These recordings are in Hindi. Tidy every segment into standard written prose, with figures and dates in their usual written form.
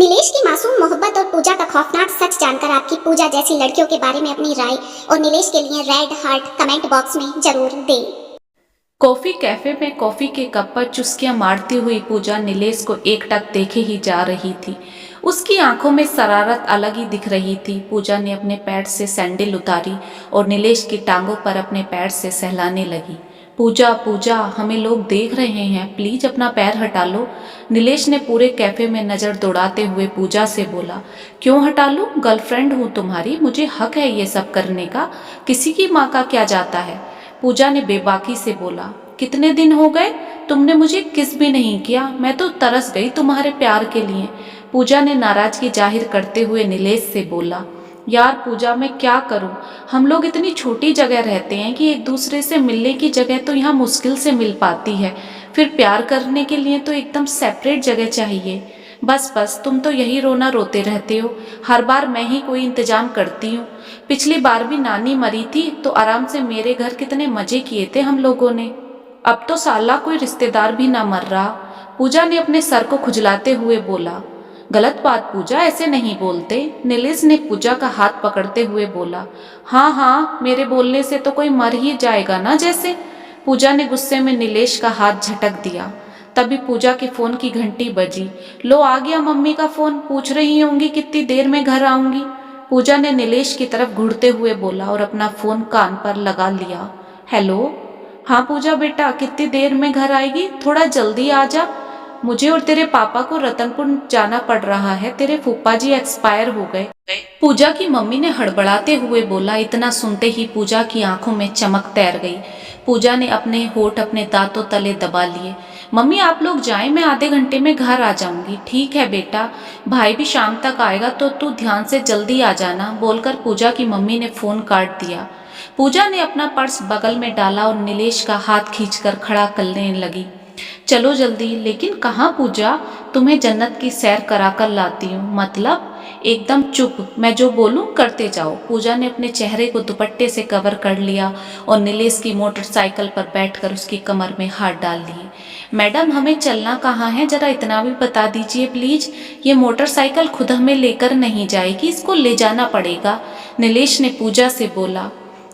नीलेश की मासूम मोहब्बत और पूजा का खौफनाक सच जानकर आपकी पूजा जैसी लड़कियों के बारे में अपनी राय और नीलेश के लिए रेड हार्ट कमेंट बॉक्स में जरूर दें। कॉफी कैफे में कॉफी के कप पर चुस्कियां मारती हुई पूजा नीलेश को एकटक देखे ही जा रही थी। उसकी आंखों में शरारत अलग ही दिख रही थी। पूजा ने अपने पैर से सैंडल उतारी और नीलेश की टांगों पर अपने पैर से सहलाने लगी। पूजा पूजा, हमें लोग देख रहे हैं, प्लीज अपना पैर हटा लो। नीलेश ने पूरे कैफे में नजर दौड़ाते हुए पूजा से बोला, क्यों हटा लूं? गर्लफ्रेंड हूं तुम्हारी, मुझे हक है ये सब करने का। किसी की माँ का क्या जाता है? पूजा ने बेबाकी से बोला, कितने दिन हो गए तुमने मुझे किस भी नहीं किया, मैं तो तरस गई तुम्हारे प्यार के लिए। पूजा ने नाराजगी जाहिर करते हुए नीलेश से बोला, यार पूजा मैं क्या करूं, हम लोग इतनी छोटी जगह रहते हैं कि एक दूसरे से मिलने की जगह तो यहाँ मुश्किल से मिल पाती है, फिर प्यार करने के लिए तो एकदम सेपरेट जगह चाहिए। बस बस, तुम तो यही रोना रोते रहते हो, हर बार मैं ही कोई इंतजाम करती हूँ। पिछली बार भी नानी मरी थी तो आराम से मेरे घर कितने मजे किए थे हम लोगों ने, अब तो साला कोई रिश्तेदार भी ना मर रहा। पूजा ने अपने सर को खुजलाते हुए बोला, गलत बात पूजा, ऐसे नहीं बोलते। नीलेश ने पूजा का हाथ पकड़ते हुए बोला, हाँ हाँ, मेरे बोलने से तो कोई मर ही जाएगा ना जैसे। पूजा ने गुस्से में नीलेश का हाथ झटक दिया। तभी पूजा के फोन की घंटी बजी। लो आ गया मम्मी का फोन, पूछ रही होंगी कितनी देर में घर आऊंगी। पूजा ने नीलेश की तरफ घूरते हुए बोला और अपना फोन कान पर लगा लिया। हेलो। हाँ पूजा बेटा, कितनी देर में घर आएगी? थोड़ा जल्दी आ जा, मुझे और तेरे पापा को रतनपुर जाना पड़ रहा है, तेरे फूफा जी एक्सपायर हो गए। पूजा की मम्मी ने हड़बड़ाते हुए बोला। इतना सुनते ही पूजा की आंखों में चमक तैर गई। पूजा ने अपने होठ अपने दांतों तले दबा लिए। मम्मी आप लोग जाएं, मैं आधे घंटे में घर आ जाऊंगी। ठीक है बेटा, भाई भी शाम तक आएगा तो तू ध्यान से जल्दी आ जाना, बोलकर पूजा की मम्मी ने फोन काट दिया। पूजा ने अपना पर्स बगल में डाला और नीलेश का हाथ खींचकर खड़ा करने लगी। चलो जल्दी। लेकिन कहाँ पूजा, तुम्हें जन्नत की सैर कराकर लाती हूँ। मतलब? एकदम चुप, मैं जो बोलूं करते जाओ। पूजा ने अपने चेहरे को दुपट्टे से कवर कर लिया और नीलेश की मोटरसाइकिल पर बैठकर उसकी कमर में हाथ डाल लिए। मैडम हमें चलना कहाँ है, जरा इतना भी बता दीजिए प्लीज। ये मोटरसाइकिल खुद हमें लेकर नहीं जाएगी, इसको ले जाना पड़ेगा। नीलेश ने पूजा से बोला,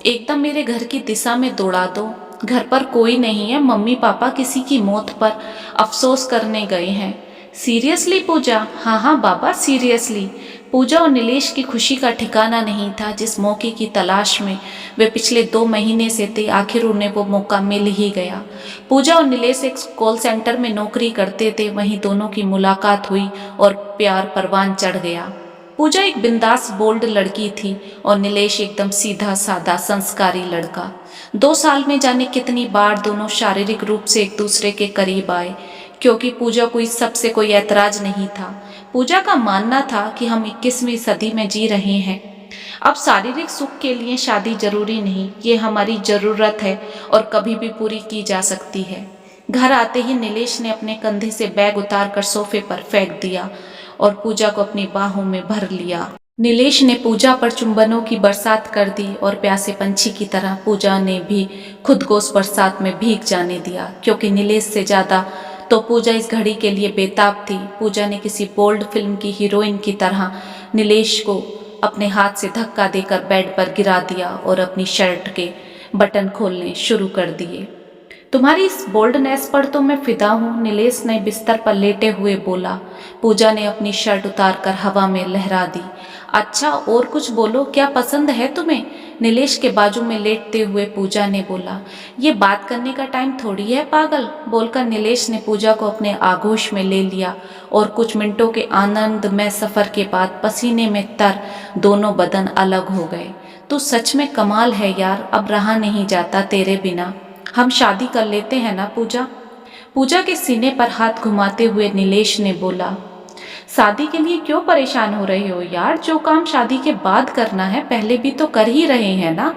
एकदम मेरे घर की दिशा में दौड़ा दो। घर पर कोई नहीं है, मम्मी पापा किसी की मौत पर अफसोस करने गए हैं। सीरियसली पूजा? हाँ हाँ बाबा सीरियसली। पूजा और नीलेश की खुशी का ठिकाना नहीं था। जिस मौके की तलाश में वे पिछले 2 महीने से थे, आखिर उन्हें वो मौका मिल ही गया। पूजा और नीलेश एक कॉल सेंटर में नौकरी करते थे, वहीं दोनों की मुलाकात हुई और प्यार परवान चढ़ गया। पूजा एक बिंदास बोल्ड लड़की थी और नीलेश एकदम सीधा साधा संस्कारी लड़का। 2 साल में जाने कितनी बार दोनों शारीरिक रूप से एक दूसरे के करीब आए, क्योंकि पूजा को इस सब से कोई ऐतराज नहीं था। पूजा का मानना था कि हम 21वीं सदी में जी रहे हैं, अब शारीरिक सुख के लिए शादी जरूरी नहीं, ये हमारी जरूरत है और कभी भी पूरी की जा सकती है। घर आते ही नीलेश ने अपने कंधे से बैग उतारकर सोफे पर फेंक दिया और पूजा को अपनी बाहों में भर लिया। नीलेश ने पूजा पर चुंबनों की बरसात कर दी और प्यासे पंछी की तरह पूजा ने भी खुद को उस बरसात में भीग जाने दिया, क्योंकि नीलेश से ज्यादा तो पूजा इस घड़ी के लिए बेताब थी। पूजा ने किसी बोल्ड फिल्म की हीरोइन की तरह नीलेश को अपने हाथ से धक्का देकर बेड पर गिरा दिया और अपनी शर्ट के बटन खोलने शुरू कर दिए। तुम्हारी इस बोल्डनेस पर तो मैं फिदा हूँ, नीलेश ने बिस्तर पर लेटे हुए बोला। पूजा ने अपनी शर्ट उतारकर हवा में लहरा दी। अच्छा और कुछ बोलो, क्या पसंद है तुम्हें? नीलेश के बाजू में लेटते हुए पूजा ने बोला। ये बात करने का टाइम थोड़ी है पागल, बोलकर नीलेश ने पूजा को अपने आगोश में ले लिया और कुछ मिनटों के आनंदमय सफर के बाद पसीने में तर दोनों बदन अलग हो गए। तू सच में कमाल है यार, अब रहा नहीं जाता तेरे बिना। हम शादी कर लेते हैं ना पूजा? पूजा के सीने पर हाथ घुमाते हुए नीलेश ने बोला। शादी के लिए क्यों परेशान हो रहे हो यार, जो काम शादी के बाद करना है पहले भी तो कर ही रहे हैं ना,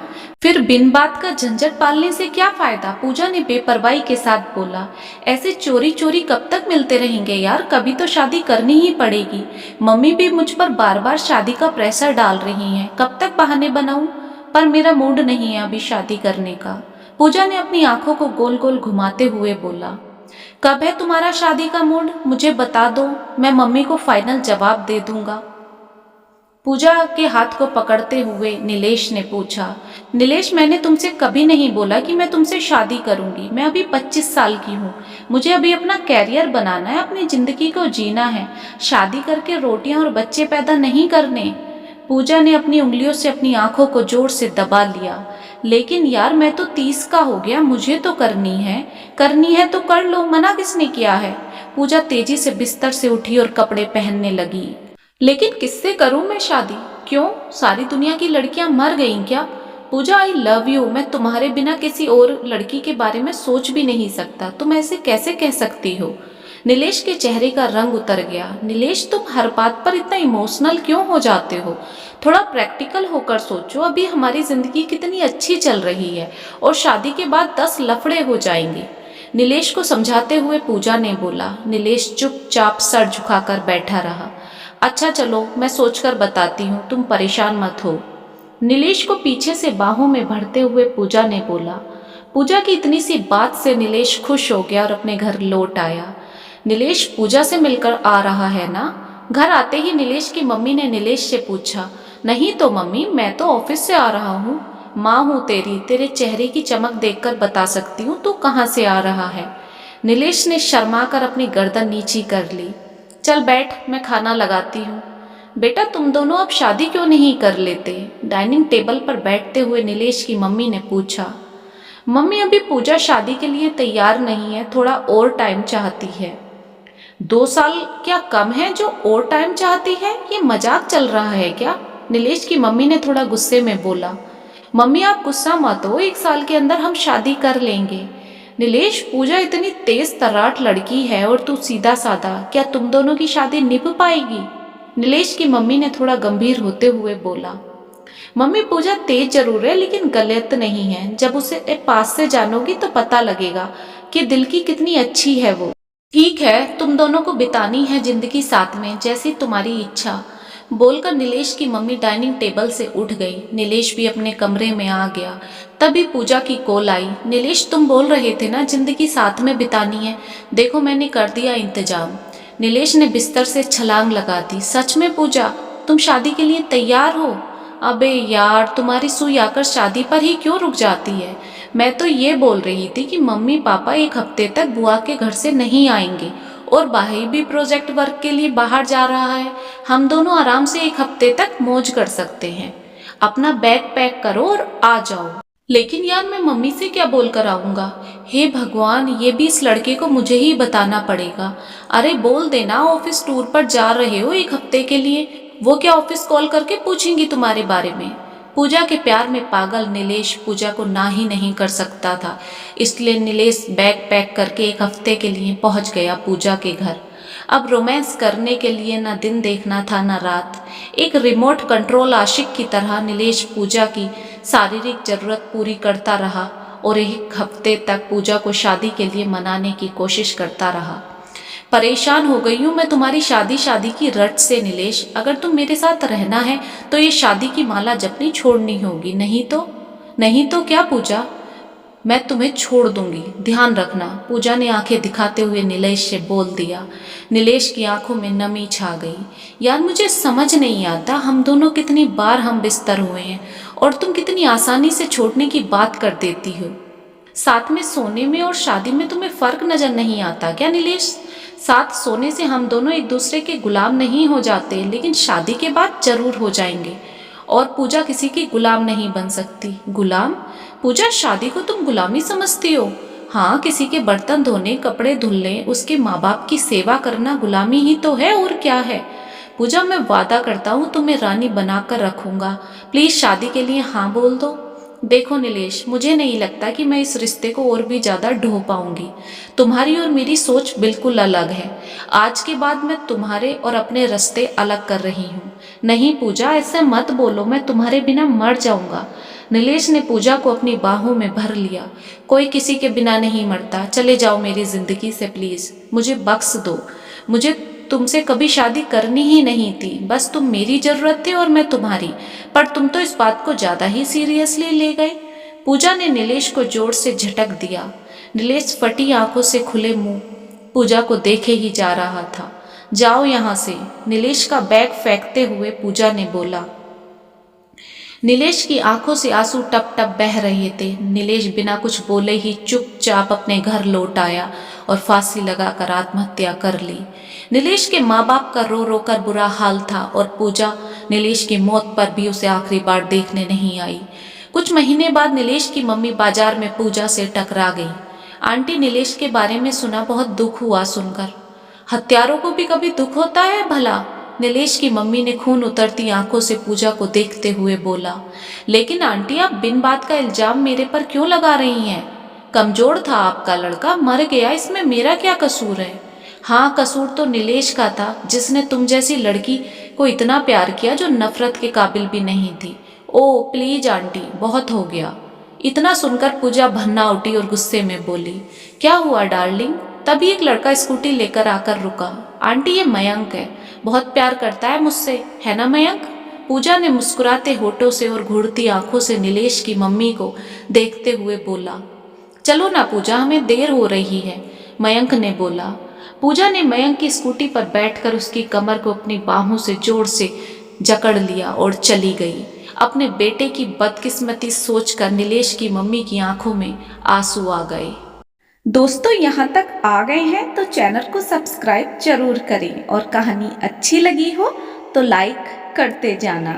फिर बिन बात का झंझट पालने से क्या फायदा? पूजा ने बेपरवाही के साथ बोला। ऐसे चोरी चोरी कब तक मिलते रहेंगे यार, कभी तो शादी करनी ही पड़ेगी। मम्मी भी मुझ पर बार बार शादी का प्रेशर डाल रही हैं, कब तक बहाने बनाऊं, पर मेरा मूड नहीं है अभी शादी करने का। पूजा ने अपनी आंखों को गोल गोल घुमाते हुए बोला। कब है तुम्हारा शादी का मूड, मुझे बता दो, मैं मम्मी को फाइनल जवाब दे दूंगा। पूजा के हाथ को पकड़ते हुए नीलेश ने पूछा। नीलेश, मैंने तुमसे कभी नहीं बोला कि मैं तुमसे शादी करूंगी। मैं अभी 25 साल की हूँ। मुझे अभी अपना कैरियर बनाना है, अपनी जिंदगी को जीना है। शादी करके रोटियां और बच्चे पैदा नहीं करने। पूजा ने अपनी उंगलियों से अपनी आंखों को जोर से दबा लिया। लेकिन यार, मैं तो 30 का हो गया, मुझे तो करनी है तो कर लो, मना किसने किया है। पूजा तेजी से बिस्तर से उठी और कपड़े पहनने लगी। लेकिन किससे करूं मैं शादी? क्यों, सारी दुनिया की लड़कियां मर गईं क्या? पूजा, आई लव यू। मैं तुम्हारे बिना किसी और लड़की के बारे में सोच भी नहीं सकता। तुम ऐसे कैसे कह सकती हो? नीलेश के चेहरे का रंग उतर गया। नीलेश, तुम हर बात पर इतना इमोशनल क्यों हो जाते हो? थोड़ा प्रैक्टिकल होकर सोचो। अभी हमारी जिंदगी कितनी अच्छी चल रही है और शादी के बाद 10 लफड़े हो जाएंगे। नीलेश को समझाते हुए पूजा ने बोला। नीलेश चुपचाप सर झुकाकर बैठा रहा। अच्छा चलो, मैं सोचकर बताती हूँ, तुम परेशान मत हो। नीलेश को पीछे से बाहों में भरते हुए पूजा ने बोला। पूजा की इतनी सी बात से नीलेश खुश हो गया और अपने घर लौट आया। नीलेश पूजा से मिलकर आ रहा है ना? घर आते ही नीलेश की मम्मी ने नीलेश से पूछा। नहीं तो मम्मी, मैं तो ऑफिस से आ रहा हूँ। माँ हूँ तेरी, तेरे चेहरे की चमक देखकर बता सकती हूँ तू कहाँ से आ रहा है। नीलेश ने शर्मा कर अपनी गर्दन नीची कर ली। चल बैठ, मैं खाना लगाती हूँ। बेटा, तुम दोनों अब शादी क्यों नहीं कर लेते? डाइनिंग टेबल पर बैठते हुए नीलेश की मम्मी ने पूछा। मम्मी, अभी पूजा शादी के लिए तैयार नहीं है, थोड़ा और टाइम चाहती है। 2 साल क्या कम है जो और टाइम चाहती है? ये मजाक चल रहा है क्या? नीलेश की मम्मी ने थोड़ा गुस्से में बोला। मम्मी, आप गुस्सा मत हो, 1 साल के अंदर हम शादी कर लेंगे। नीलेश, पूजा इतनी तेज तर्राट लड़की है और तू सीधा साधा, क्या तुम दोनों की शादी निभ पाएगी? नीलेश की मम्मी ने थोड़ा गंभीर होते हुए बोला। मम्मी, पूजा तेज जरूर है लेकिन गलत नहीं है। जब उसे पास से जानोगी तो पता लगेगा कि दिल की कितनी अच्छी है वो। ठीक है, तुम दोनों को बितानी है जिंदगी साथ में, जैसी तुम्हारी इच्छा। बोलकर नीलेश की मम्मी डाइनिंग टेबल से उठ गई। नीलेश भी अपने कमरे में आ गया। तभी पूजा की कॉल आई। नीलेश, तुम बोल रहे थे ना जिंदगी साथ में बितानी है, देखो मैंने कर दिया इंतजाम। नीलेश ने बिस्तर से छलांग लगा दी। सच में पूजा, तुम शादी के लिए तैयार हो? अबे यार, तुम्हारी सुई आकर शादी पर ही क्यों रुक जाती है? मैं तो ये बोल रही थी कि मम्मी पापा 1 हफ्ते तक बुआ के घर से नहीं आएंगे और भाई भी प्रोजेक्ट वर्क के लिए बाहर जा रहा है। हम दोनों आराम से 1 हफ्ते तक मौज कर सकते हैं। अपना बैग पैक करो और आ जाओ। लेकिन यार, मैं मम्मी से क्या बोलकर आऊंगा? हे भगवान, ये भी इस लड़के को मुझे ही बताना पड़ेगा। अरे बोल देना ऑफिस टूर पर जा रहे हो 1 हफ्ते के लिए। वो क्या ऑफिस कॉल करके पूछेंगी तुम्हारे बारे में? पूजा के प्यार में पागल नीलेश पूजा को ना ही नहीं कर सकता था। इसलिए नीलेश बैग पैक करके 1 हफ्ते के लिए पहुंच गया पूजा के घर। अब रोमांस करने के लिए ना दिन देखना था ना रात। एक रिमोट कंट्रोल आशिक की तरह नीलेश पूजा की शारीरिक जरूरत पूरी करता रहा और 1 हफ्ते तक पूजा को शादी के लिए मनाने की कोशिश करता रहा। परेशान हो गई हूँ मैं तुम्हारी शादी की रट से नीलेश। अगर तुम मेरे साथ रहना है तो ये शादी की माला जपनी छोड़नी होगी, नहीं तो क्या पूजा, मैं तुम्हें छोड़ दूंगी, ध्यान रखना। पूजा ने आंखें दिखाते हुए नीलेश से बोल दिया। नीलेश की आंखों में नमी छा गई। यार, मुझे समझ नहीं आता, हम दोनों कितनी बार हम बिस्तर हुए हैं और तुम कितनी आसानी से छोड़ने की बात कर देती हो। साथ में सोने में और शादी में तुम्हें फर्क नजर नहीं आता क्या नीलेश? साथ सोने से हम दोनों एक दूसरे के गुलाम नहीं हो जाते, लेकिन शादी के बाद जरूर हो जाएंगे। और पूजा किसी की गुलाम नहीं बन सकती। गुलाम? पूजा, शादी को तुम गुलामी समझती हो? हाँ, किसी के बर्तन धोने, कपड़े धुलने, उसके माँ बाप की सेवा करना गुलामी ही तो है, और क्या है। पूजा, मैं वादा करता हूँ तुम्हें रानी बनाकर रखूंगा। प्लीज शादी के लिए हाँ बोल दो। देखो नीलेश, मुझे नहीं लगता कि मैं इस रिश्ते को और भी ज्यादा ढो पाऊंगी। तुम्हारी और मेरी सोच बिल्कुल अलग है। आज के बाद मैं तुम्हारे और अपने रास्ते अलग कर रही हूँ। नहीं पूजा, ऐसे मत बोलो, मैं तुम्हारे बिना मर जाऊंगा। नीलेश ने पूजा को अपनी बाहों में भर लिया। कोई किसी के बिना नहीं मरता, चले जाओ मेरी जिंदगी से प्लीज, मुझे बख्श दो। मुझे तुमसे कभी शादी करनी ही नहीं थी, बस तुम मेरी जरूरत थी और मैं तुम्हारी, पर तुम तो इस बात को ज्यादा ही सीरियसली ले गए। पूजा ने नीलेश को जोर से झटक दिया। नीलेश फटी आंखों से खुले मुंह पूजा को देखे ही जा रहा था। जाओ यहाँ से, नीलेश का बैग फेंकते हुए पूजा ने बोला। नीलेश की आंखों से आंसू टप टप बह रहे थे। नीलेश बिना कुछ बोले ही चुपचाप अपने घर लौट आया और फांसी लगाकर आत्महत्या कर ली। नीलेश के माँ बाप का रो रो कर बुरा हाल था और पूजा नीलेश की मौत पर भी उसे आखिरी बार देखने नहीं आई। कुछ महीने बाद नीलेश की मम्मी बाजार में पूजा से टकरा गई। आंटी, नीलेश के बारे में सुना, बहुत दुख हुआ सुनकर। हत्यारों को भी कभी दुख होता है भला? नीलेश की मम्मी ने खून उतरती आंखों से पूजा को देखते हुए बोला। लेकिन आंटी, आप बिन बात का इल्जाम मेरे पर क्यों लगा रही हैं? कमजोर था आपका लड़का, मर गया, इसमें मेरा क्या कसूर है? हाँ, कसूर तो नीलेश का था, जिसने तुम जैसी लड़की को इतना प्यार किया जो नफरत के काबिल भी नहीं थी। ओ प्लीज आंटी, बहुत हो गया। इतना सुनकर पूजा भन्ना उठी और गुस्से में बोली। क्या हुआ डार्लिंग? तभी एक लड़का स्कूटी लेकर आकर रुका। आंटी, ये मयंक है, बहुत प्यार करता है मुझसे, है ना मयंक? पूजा ने मुस्कुराते होठों से और घूरती आंखों से नीलेश की मम्मी को देखते हुए बोला। चलो ना पूजा, हमें देर हो रही है, मयंक ने बोला। पूजा ने मयंक की स्कूटी पर बैठकर उसकी कमर को अपनी बाहों से जोर से जकड़ लिया और चली गई। अपने बेटे की बदकिस्मती सोचकर नीलेश की मम्मी की आंखों में आंसू आ गए। दोस्तों, यहाँ तक आ गए हैं तो चैनल को सब्सक्राइब जरूर करें और कहानी अच्छी लगी हो तो लाइक करते जाना।